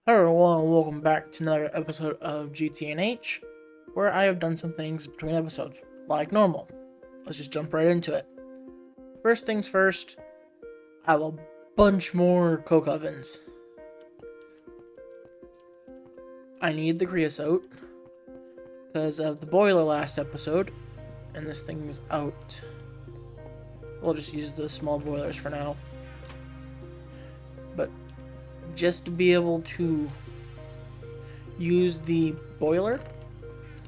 Hello everyone, welcome back to another episode of GTNH, where I have done some things between episodes, like normal. Let's just jump right into it. First things first, I have a bunch more coke ovens. I need the creosote, because of the boiler last episode, and this thing's out. We'll just use the small boilers for now. But just to be able to use the boiler,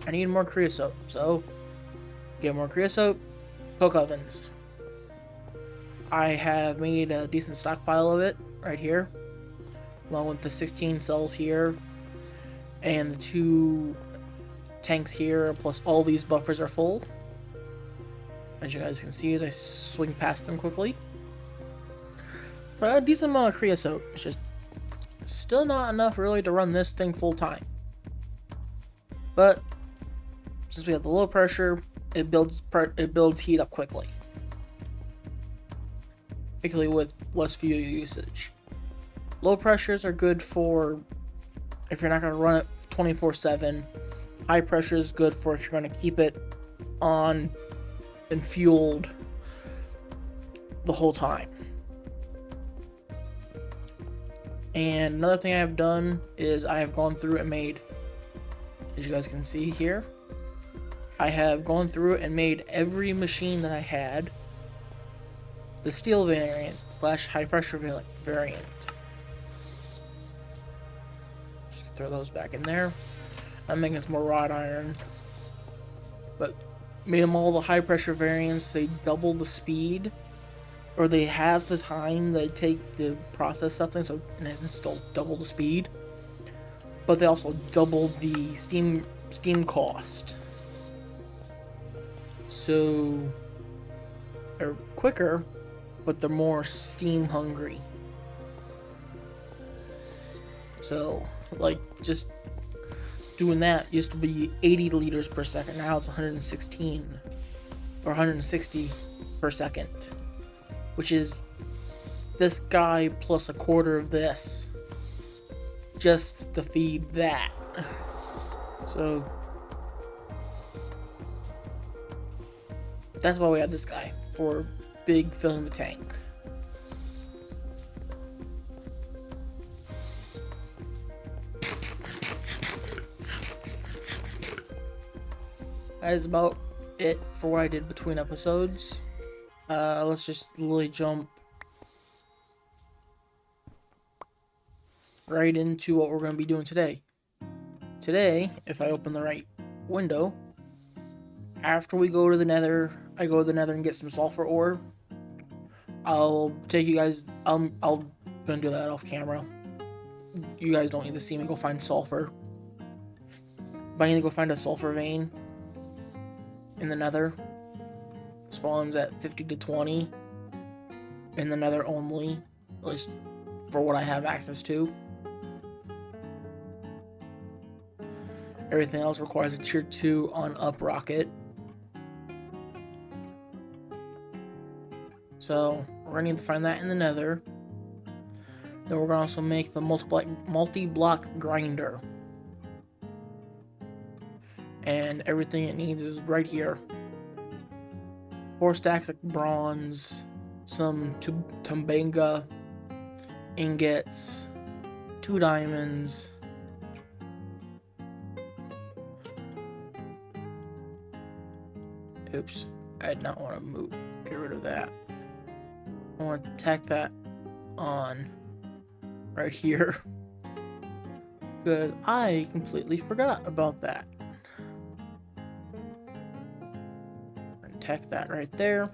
I need more creosote. So, get more creosote, coke ovens. I have made a decent stockpile of it right here, along with the 16 cells here, and the 2 tanks here, plus all these buffers are full. As you guys can see as I swing past them quickly. But a decent amount of creosote. It's just still not enough really to run this thing full time. But since we have the low pressure, it builds heat up quickly, particularly with less fuel usage. Low pressures are good for if you're not going to run it 24/7. High pressure is good for if you're going to keep it on and fueled the whole time. And another thing I have done is I have gone through and made, as you guys can see here, I have gone through and made every machine that I had the steel variant / high pressure variant. Just throw those back in there. I'm making some more wrought iron, but made them all the high pressure variants. They double the speed, or they have the time they take to process something, so it hasn't still double the speed, but they also double the steam cost. So they're quicker, but they're more steam hungry. So like just doing that used to be 80 liters per second. Now it's 116 or 160 per second, which is this guy plus a quarter of this just to feed that. So that's why we have this guy, for big filling the tank. That is about it for what I did between episodes. Let's just literally jump right into what we're going to be doing today. Today, if I open the right window, after we go to the nether, I go to the nether and get some sulfur ore. I'll take you guys, I'll gonna do that off camera. You guys don't need to see me go find sulfur. But I need to go find a sulfur vein in the nether. Spawns at 50 to 20 in the nether only, at least for what I have access to. Everything else requires a tier 2 on up rocket. So we're gonna need to find that in the nether. Then we're gonna also make the multi-block grinder. And everything it needs is right here. 4 stacks of bronze, some tumbanga ingots, 2 diamonds, oops, I did not want to get rid of that. I want to tack that on right here because I completely forgot about that. And tack that right there.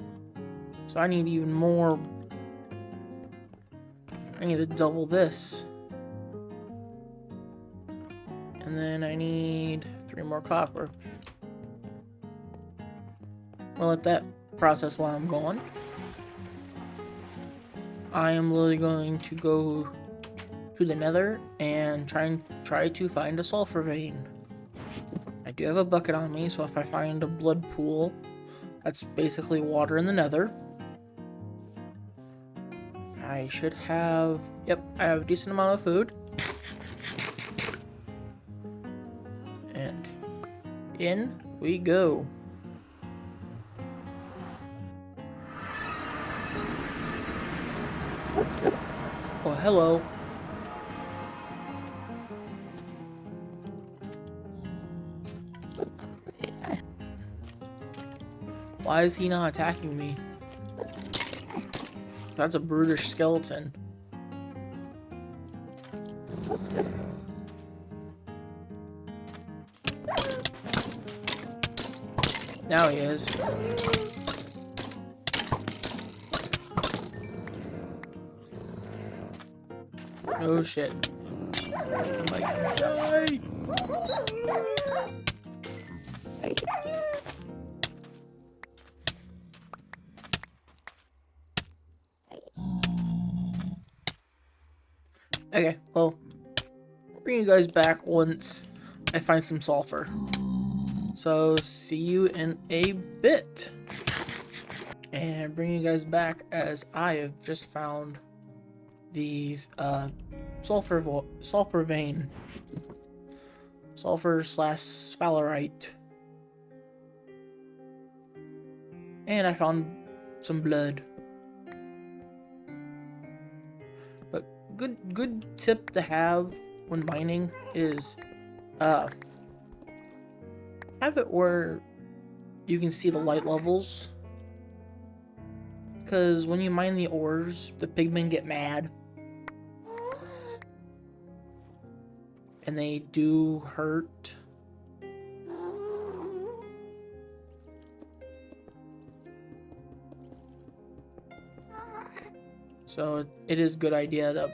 So I need even more. I need to double this. And then I need 3 more copper. We'll let that process while I'm going. I am literally going to go to the nether and try to find a sulfur vein. I do have a bucket on me, so if I find a blood pool, that's basically water in the nether. I should have, yep, I have a decent amount of food. In we go. Oh, hello. Why is he not attacking me? That's a brutish skeleton. Now he is. Oh shit. I'm like, die! Okay, well, bring you guys back once I find some sulfur. So, see you in a bit. And bring you guys back as I have just found the sulfur vein. Sulfur / sphalerite. And I found some blood. But good tip to have when mining is have it where you can see the light levels. Because when you mine the ores, the pigmen get mad. And they do hurt. So it is a good idea to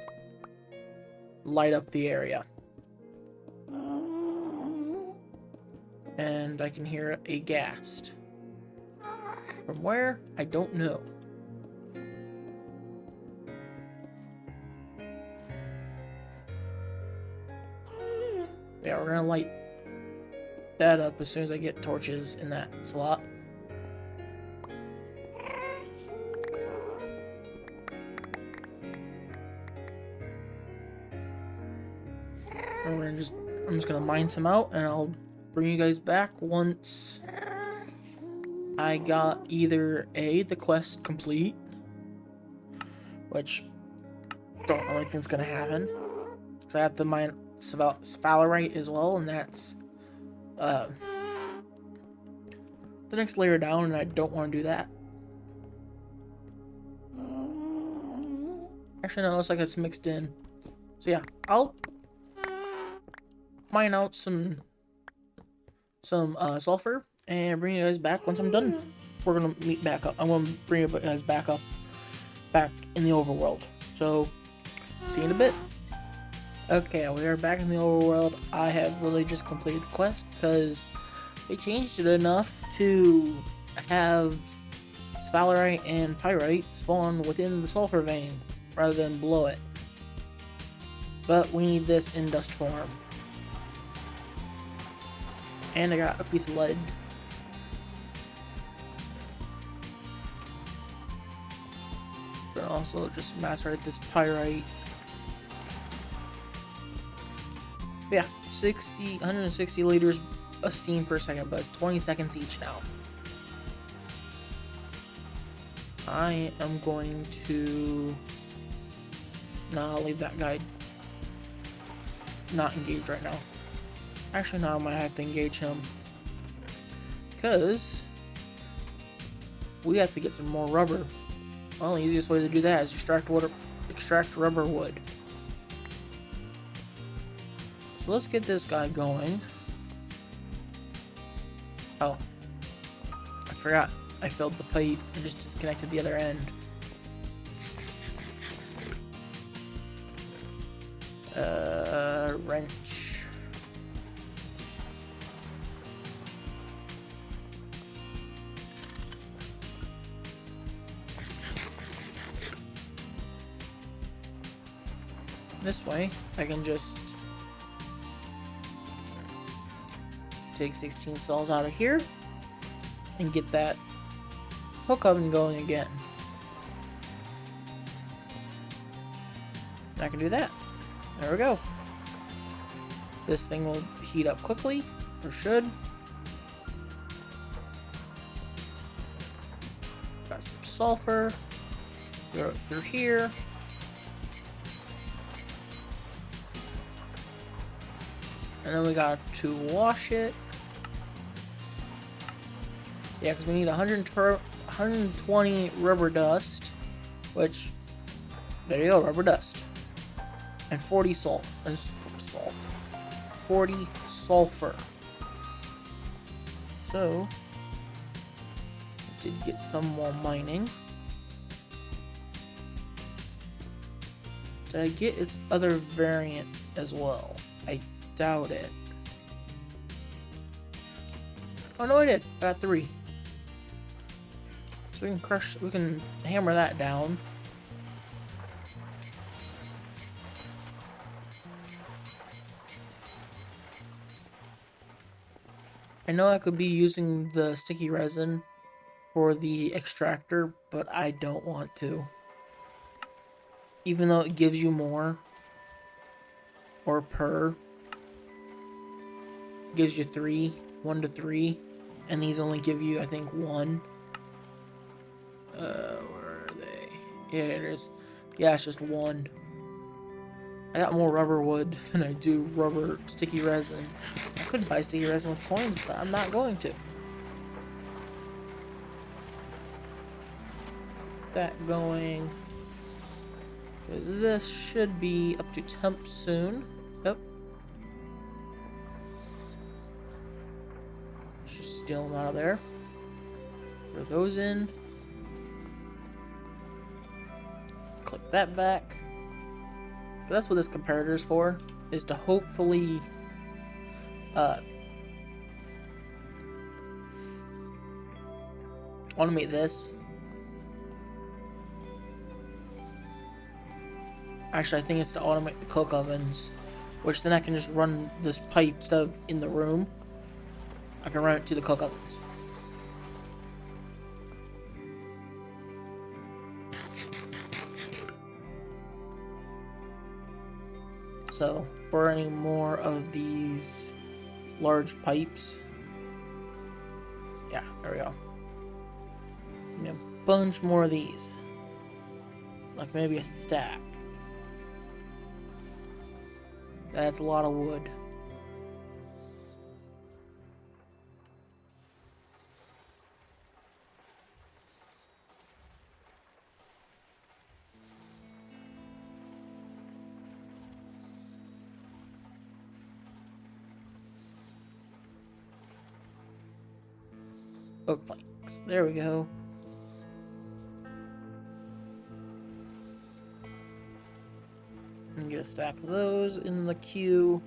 light up the area. And I can hear a ghast. From where? I don't know. Yeah, we're gonna light that up as soon as I get torches in that slot. And I'm just gonna mine some out, and I'll bring you guys back once I got either the quest complete, which don't really think it's gonna happen, because I have to mine sphalerite as well, and that's the next layer down, and I don't want to do that. Actually, no, it looks like it's mixed in. So yeah, I'll mine out some sulfur and bring you guys back once I'm done. We're gonna meet back up. I'm gonna bring you guys back in the overworld. So see you in a bit. Okay, we are back in the overworld. I have really just completed the quest because they changed it enough to have sphalerite and pyrite spawn within the sulfur vein rather than below it. But we need this in dust form. And I got a piece of lead. But also just macerate this pyrite. But yeah, 160 liters of steam per second, but it's 20 seconds each now. I am going to... No, I'll leave that guy not engaged right now. Actually, no, I might have to engage him. Because we have to get some more rubber. Well, the easiest way to do that is extract rubber wood. So let's get this guy going. Oh, I forgot. I filled the pipe and just disconnected the other end. Wrench. This way, I can just take 16 cells out of here and get that hook oven going again. I can do that. There we go. This thing will heat up quickly, or should. sulfur. Throw it through here. And then we got to wash it. Yeah, because we need 120 rubber dust, which, there you go, rubber dust. And 40 salt. 40 sulfur. So, did get some while mining. Did I get its other variant as well? I doubt it. Oh no, I did. I got 3. So we can hammer that down. I know I could be using the sticky resin for the extractor, but I don't want to. Even though it gives you more, or per, gives you 3, 1 to 3, and these only give you, I think, 1. Where are they? Yeah, it is. Yeah, it's just 1. I got more rubber wood than I do rubber sticky resin. I could buy sticky resin with coins, but I'm not going to. That going, because this should be up to temp soon. Yep. Let's just steal them out of there. Throw those in. Click that back. That's what this comparator is for, is to hopefully automate this. Actually, I think it's to automate the coke ovens, which then I can just run this pipe stuff in the room. I can run it to the coke ovens. So, burning more of these large pipes. Yeah, there we go. And a bunch more of these. Like maybe a stack. That's a lot of wood. Oak planks. There we go. And get a stack of those in the queue.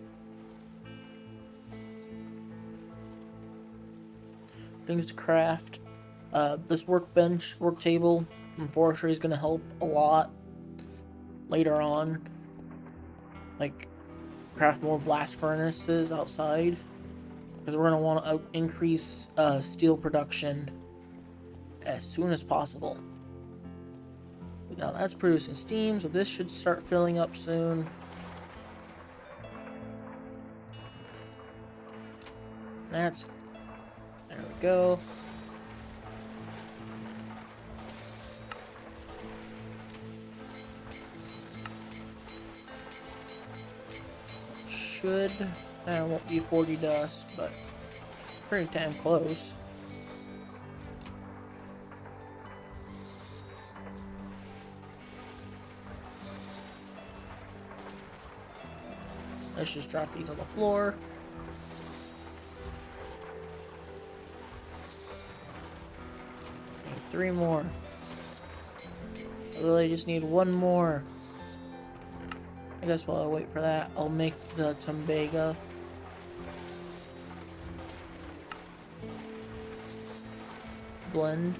Things to craft. This workbench, work table from forestry is going to help a lot later on. Like, craft more blast furnaces outside. Because we're going to want to increase steel production as soon as possible. Now that's producing steam, so this should start filling up soon. There we go. That won't be 40 dust, but pretty damn close. Let's just drop these on the floor. Need 3 more. I really just need 1 more. I guess while I wait for that, I'll make the Tembaga. Blend.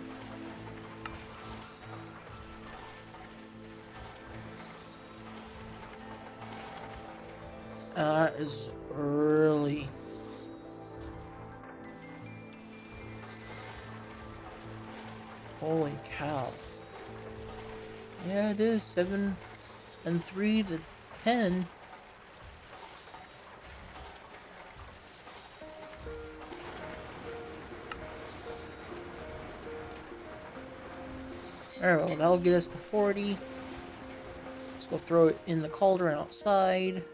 That is really... Holy cow. Yeah, it is 7 and 3 to 10. Alright, well, that'll get us to 40. Let's go throw it in the cauldron outside.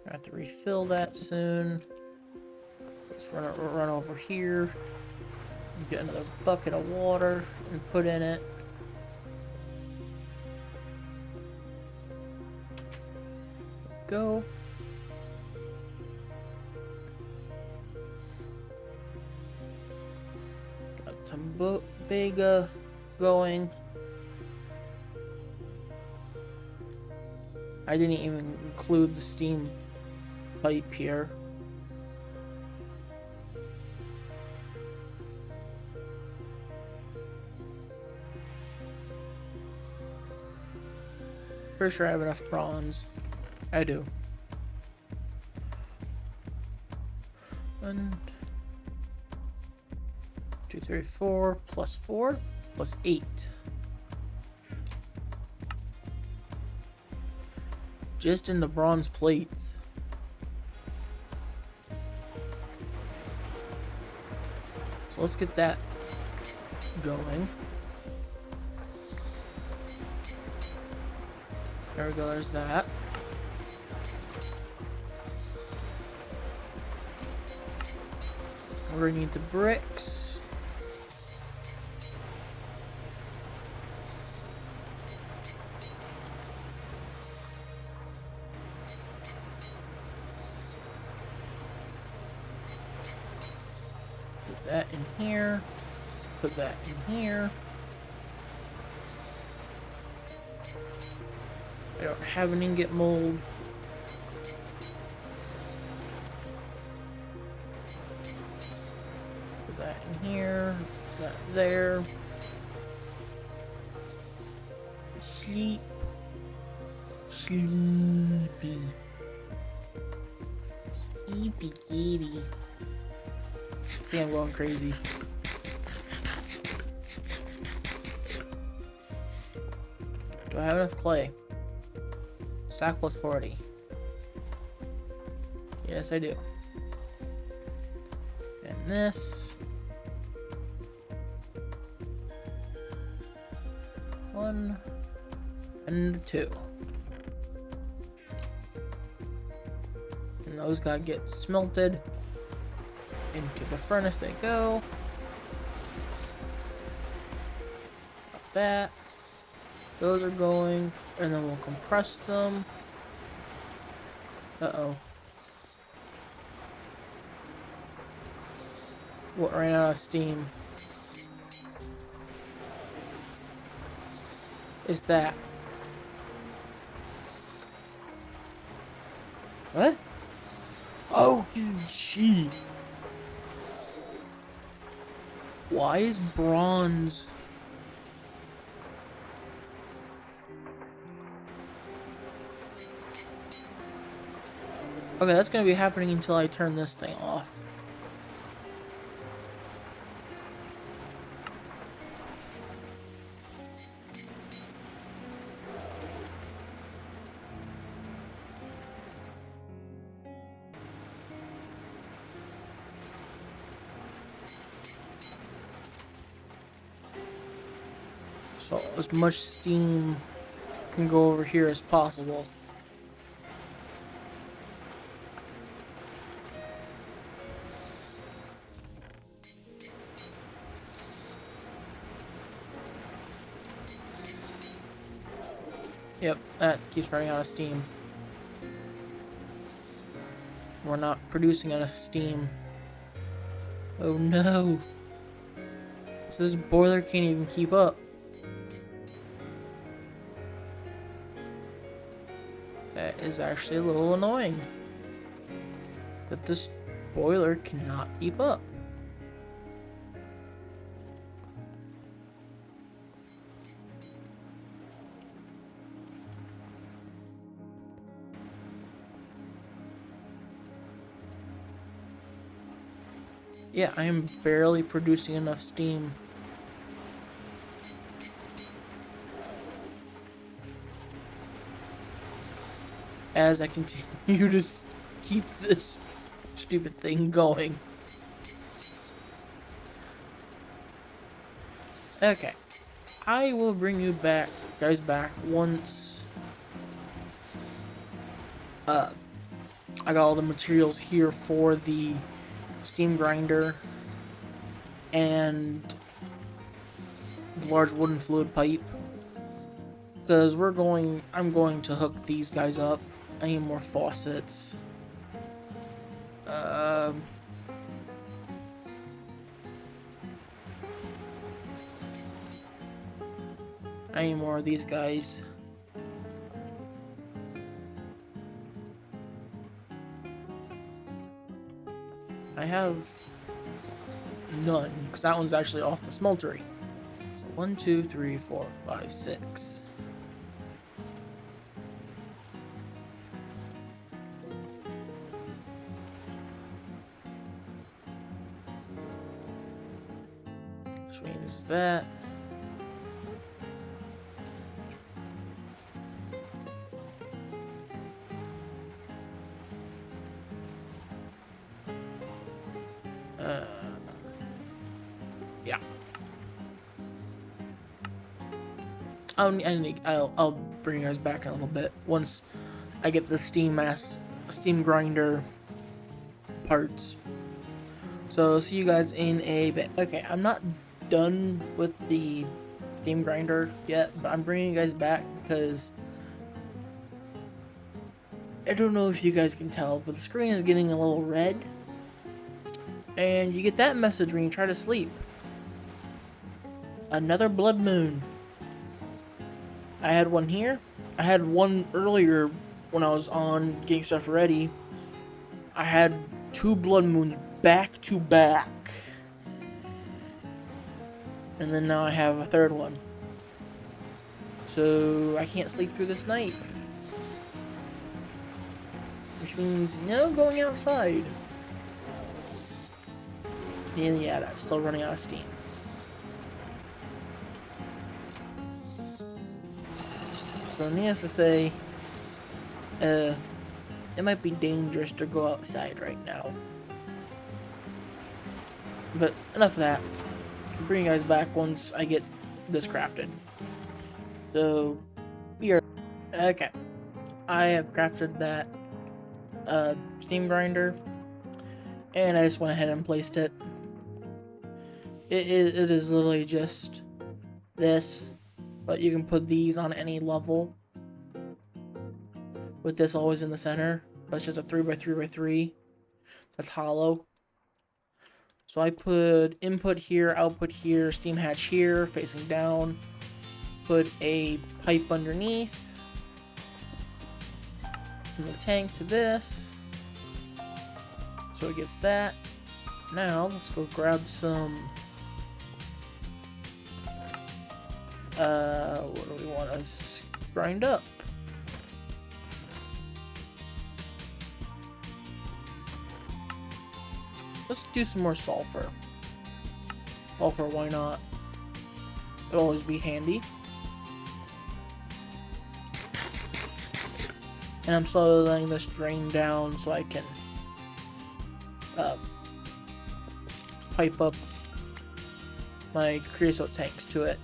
I have to refill that soon. Let's run over here. Get another bucket of water and put in it. Go. Got some bega going. I didn't even include the steam pipe here. Pretty sure I have enough bronze. I do. 1, 2, 3, 4 plus 4 plus 8. Just in the bronze plates. So let's get that going. There we go, there's that. We're gonna need the bricks. Put that in here. Put that in here. I don't have an ingot mold. Put that in here. Put that there. Sleep. Sleepy. Sleepy kitty. I think I'm going crazy. Do I have enough clay? Stack plus 40. Yes, I do. And this. 1 and 2. And those gotta get smelted. Into the furnace they go. Like that. Those are going, and then we'll compress them. Uh-oh. What ran out of steam? Is that? What? Oh, gee. Why is bronze... Okay, that's gonna be happening until I turn this thing off. So as much steam can go over here as possible. Yep, that keeps running out of steam. We're not producing enough steam. Oh no. So this boiler can't even keep up. That is actually a little annoying. That this boiler cannot keep up. Yeah, I am barely producing enough steam. As I continue to keep this stupid thing going. Okay. I will bring you guys back once I got all the materials here for the steam grinder and the large wooden fluid pipe. Because I'm going to hook these guys up. I need more faucets. I need more of these guys. I have none, because that one's actually off the smeltery. So 1, 2, 3, 4, 5, 6. Which means that. Yeah. I'll bring you guys back in a little bit once I get the steam grinder parts. So see you guys in a bit. Okay, I'm not done with the steam grinder yet, but I'm bringing you guys back because I don't know if you guys can tell, but the screen is getting a little red, and you get that message when you try to sleep. Another blood moon. I had one here. I had one earlier when I was on getting stuff ready. I had 2 blood moons back to back. And then now I have a third one. So I can't sleep through this night. Which means no going outside. And yeah, that's still running out of steam. So needless to say, it might be dangerous to go outside right now. But enough of that. I'll bring you guys back once I get this crafted. So, here. Okay. I have crafted that steam grinder, and I just went ahead and placed it. It is literally just this, but you can put these on any level with this always in the center. But it's just a 3x3x3 that's hollow. So I put input here, output here, steam hatch here, facing down. Put a pipe underneath from the tank to this, so it gets that. Now let's go grab some what do we want to grind up? Let's do some more sulfur. Sulfur, why not? It'll always be handy. And I'm slowly letting this drain down so I can pipe up my creosote tanks to it.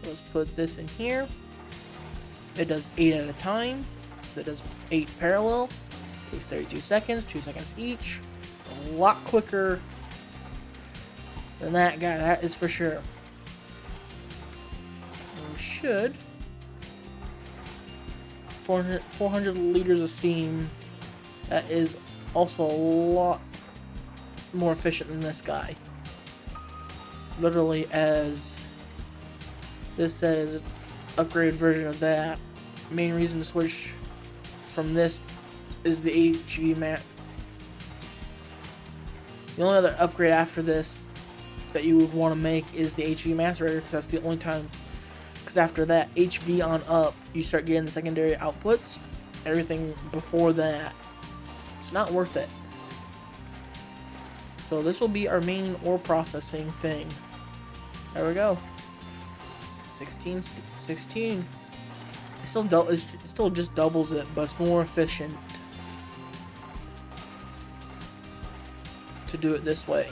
Let's put this in here. It does 8 at a time. It does 8 parallel. Takes 32 seconds, 2 seconds each. It's a lot quicker than that guy, that is for sure. And we should 400 liters of steam. That is also a lot more efficient than this guy. Literally, as this says, an upgraded version of that. Main reason to switch from this is the HV mat. The only other upgrade after this that you would want to make is the HV macerator, because that's the only time. Because after that, HV on up, you start getting the secondary outputs. Everything before that, it's not worth it. So this will be our main ore processing thing. There we go. 16. It still just doubles it, but it's more efficient to do it this way.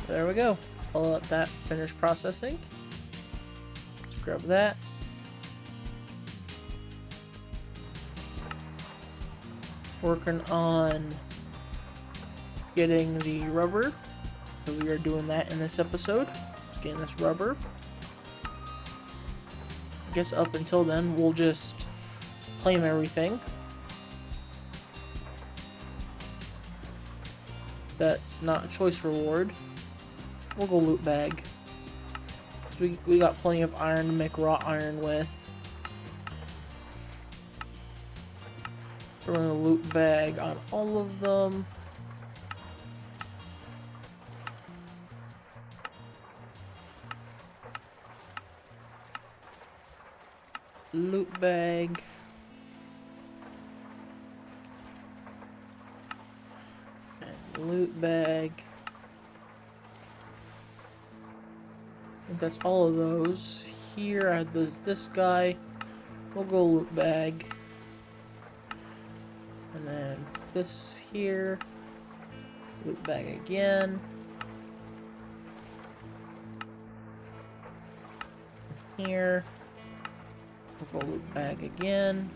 There we go. I'll let that finish processing. Let's grab that. Working on getting the rubber. So we are doing that in this episode. Just getting this rubber. I guess up until then, we'll just claim everything. That's not a choice reward. We'll go loot bag. We got plenty of iron to make raw iron with. So we're gonna loot bag on all of them. Loot bag. And loot bag. I think that's all of those. Here I had this guy. We'll go loot bag. And then this here. Loot bag again. Here. We'll go loot bag again.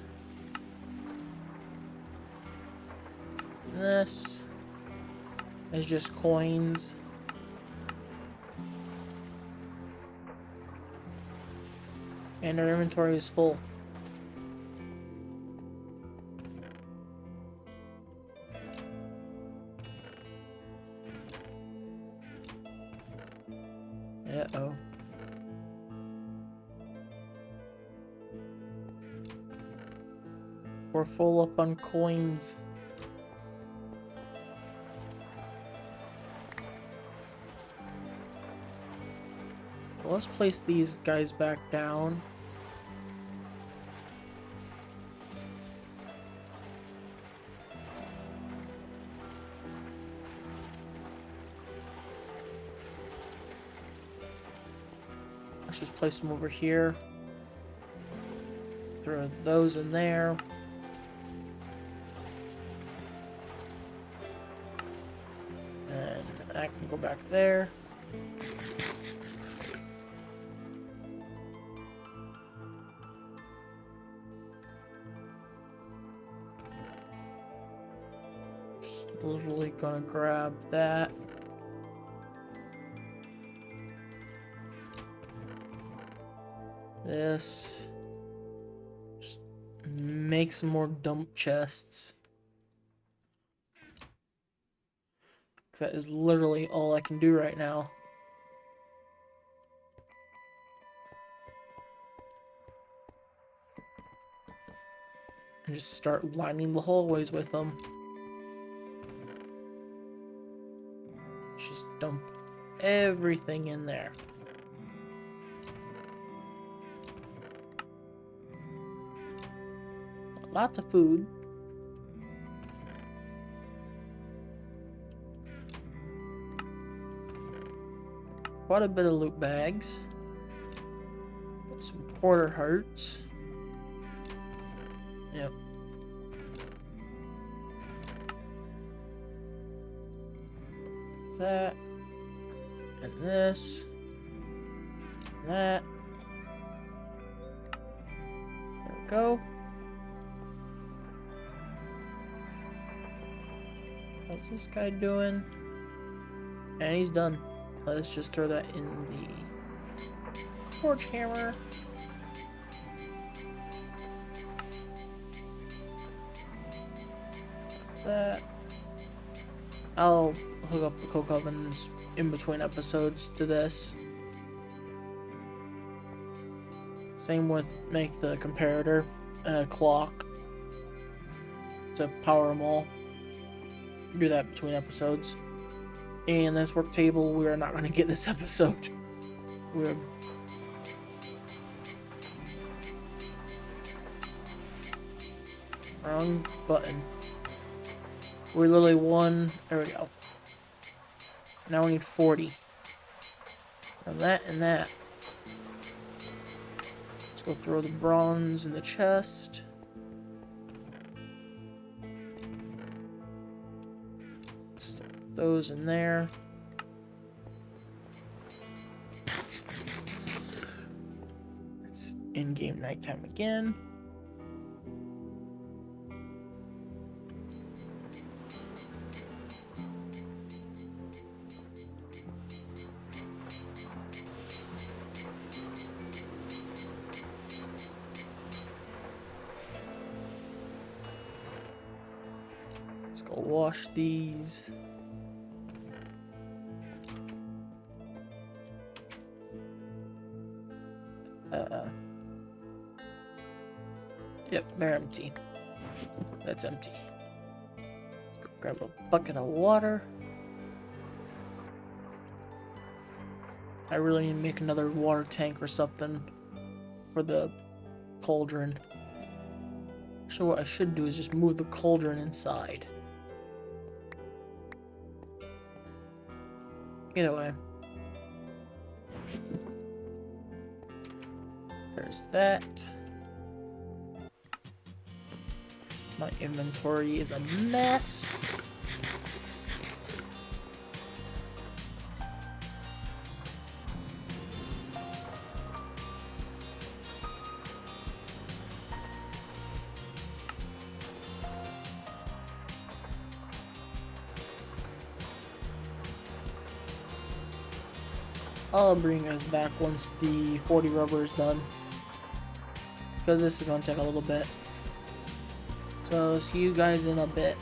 This is just coins. And our inventory is full. Uh-oh. We're full up on coins. Well, let's place these guys back down. Let's just place them over here. Throw those in there. And that can go back there. Just literally gonna grab that. This. Just make some more dump chests. Because that is literally all I can do right now. And just start lining the hallways with them. Just dump everything in there. Lots of food. Quite a bit of loot bags. Got some quarter hearts. Yep. That. And this. That. There we go. What's this guy doing? And he's done. Let's just throw that in the torch hammer. That. I'll hook up the coke ovens in between episodes to this. Same with make the comparator and a clock to power them all. Do that between episodes. And this work table, we are not going to get this episode. We're wrong button. We're literally one. There we go. Now we need 40. And that and that. Let's go throw the bronze in the chest. Those in there. in-game nighttime again. Let's go wash these. Yep, they're empty. That's empty. Let's go grab a bucket of water. I really need to make another water tank or something for the cauldron. So what I should do is just move the cauldron inside. Either way. There's that. My inventory is a mess. I'll bring us back once the 40 rubber is done, because this is going to take a little bit. So, see you guys in a bit.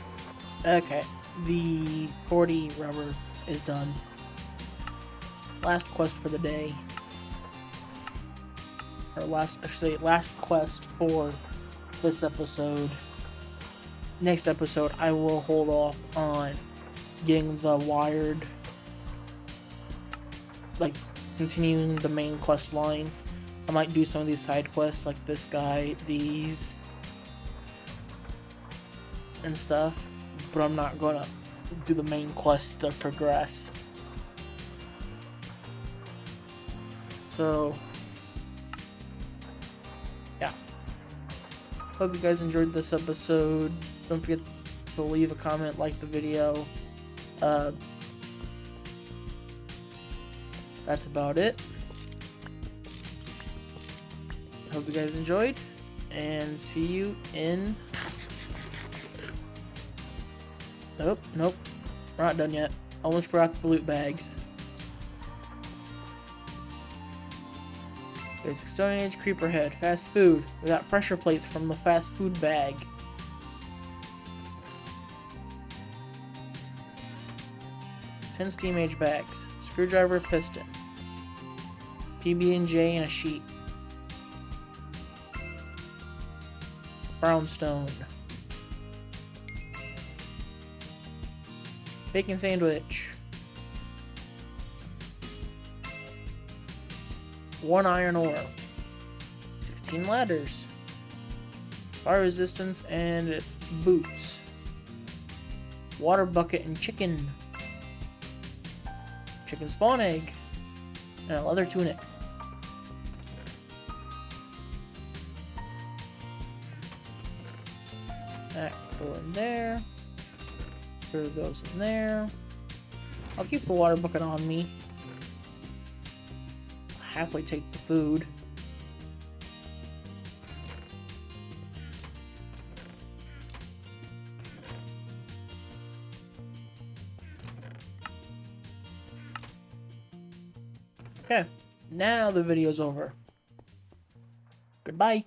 Okay, the 40 rubber is done. Last quest for the day. Or last quest for this episode. Next episode, I will hold off on getting the wired, like continuing the main quest line. I might do some of these side quests like this guy, these, and stuff, but I'm not gonna do the main quest to progress. So yeah, hope you guys enjoyed this episode. Don't forget to leave a comment, like the video. That's about it. Hope you guys enjoyed, and see you in... Nope, we're not done yet. Almost forgot the loot bags. Basic Stone Age, Creeper Head, Fast Food. We got pressure plates from the fast food bag. Ten Steam Age bags. Screwdriver, piston. PB&J and a sheet. Brownstone. Bacon sandwich. 1 iron ore. 16 ladders. Fire resistance and boots. Water bucket and chicken. Chicken spawn egg. And a leather tunic. That go in there. Throw those in there. I'll keep the water bucket on me. I'll happily take the food. Okay, now the video's over. Goodbye.